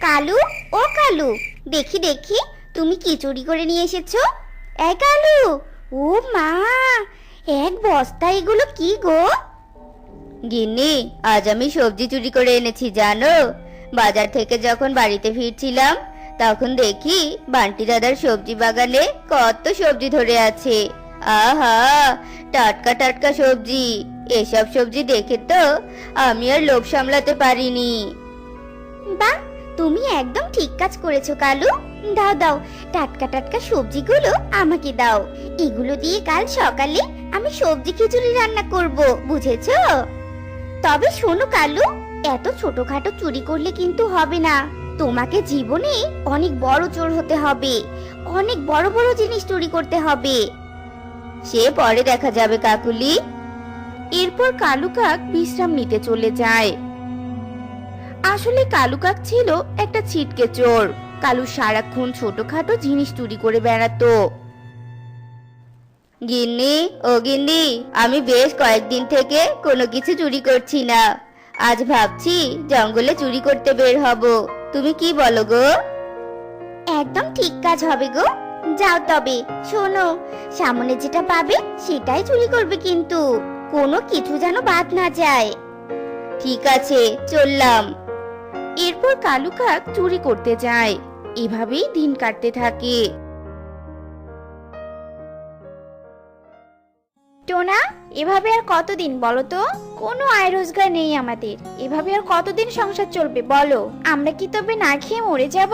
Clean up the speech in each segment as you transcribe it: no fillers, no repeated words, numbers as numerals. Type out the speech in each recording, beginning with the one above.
কালু, ও কালু, দেখি দেখি তুমি কি চুরি করে নিয়ে এসেছো? এই কালু, ও মা, এক বস্তা এগুলো কি গো? গিন্নি, আজ আমি সবজি চুরি করে এনেছি জানো। বাজার থেকে যখন বাড়িতে ফিরছিলাম তখন দেখি বান্টি দাদার সবজি বাগানে কত সবজি ধরে আছে। আহা, টাটকা টাটকা সবজি। এসব সবজি দেখে তো আমি আর লোভ সামলাতে পারিনি। বাহ, তুমি একদম ঠিক কাজ করেছো কালু। দাও দাও, টাটকা টাটকা সবজিগুলো আমাকে দাও। এগুলো দিয়ে কাল সকালে আমি সবজি খিচুড়ি রান্না করব, বুঝেছো? তবে শোনো কালু, এত ছোটখাটো চুরি করলে কিন্তু হবে না। তোমাকে জীবনে অনেক বড় চোর হতে হবে, অনেক বড় বড় জিনিস চুরি করতে হবে। সে পরে দেখা যাবে কাকুলি। এরপর কালু কাক বিশ্রাম নিতে চলে যায়। আসলে কালু কাক ছিল একটা ছিটকে চোর। কালু সারাক্ষণ ছোটখাটো জিনিস চুরি করে বেড়াতো। গিন্নি, ও গিন্নি, আমি বেশ কয়েকদিন থেকে কোনো কিছু চুরি করছি না। আজ ভাবছি জঙ্গলে চুরি করতে বের হব। তুমি কি বলো গো? একদম ঠিক কাজ হবে গো। যাও তবে, শোনো, সামনে যেটা পাবে সেটাই চুরি করবে, কিন্তু কোনো কিছু যেন বাদ না যায়। ঠিক আছে, চললাম। এরপর কালু কাক চুরি করতে যায়। এভাবেই দিন কাটতে থাকে। টোনা, এভাবে আর কতদিন বলো তো? কোনো আয় রোজগার নেই আমাদের। এভাবে আর কতদিন সংসার চলবে বলো? আমরা কি তবে না খেয়ে মরে যাব?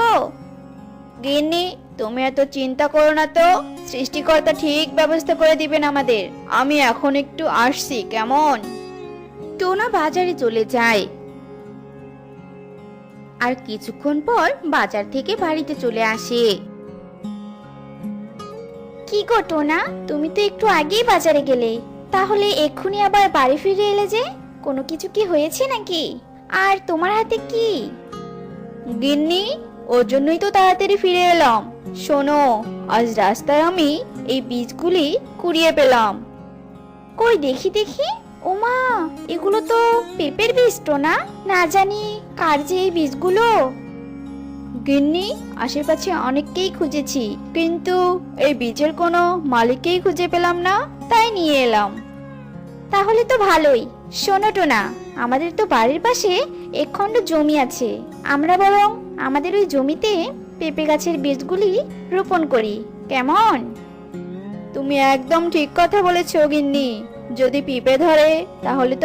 গিন্নি, তুমি এত চিন্তা করো না তো। সৃষ্টিকর্তা ঠিক ব্যবস্থা করে দিবেন আমাদের। আমি এখন একটু আসছি, কেমন? টোনা বাজারে চলে যায়। আর কিছুক্ষণ পর বাজার থেকে বাড়িতে চলে আসে। কি গো টোনা, তুমি তো একটু আগেই বাজারে গেলে, তাহলে এক্ষুনি আবার বাড়ি ফিরে এলে যে? কোনো কিছু কি হয়েছে নাকি? আর তোমার হাতে কি? গিন্নি, ওর জন্যই তো তাড়াতাড়ি ফিরে এলাম। শোনো, আজ রাস্তায় আমি এই বীজগুলি কুড়িয়ে পেলাম। কই দেখি দেখি। ওমা, এগুলো তো পেঁপের বীজ টোনা। না জানি কার যে এই বীজগুলো। গিন্নি, আশেপাশে অনেককেই খুঁজেছি, কিন্তু এই বীজের কোনো মালিককেই খুঁজে পেলাম না, তাই নিয়ে এলাম। তাহলে তো ভালোই। শোনো টোনা, আমাদের তো বাড়ির পাশে একখণ্ড জমি আছে। আমরা বরং আমাদের ওই জমিতে পেঁপে গাছের বীজগুলি রোপণ করি, কেমন? তুমি একদম ঠিক কথা বলেছো গিন্নি। যদি পিঁপে ধরে তাহলে তো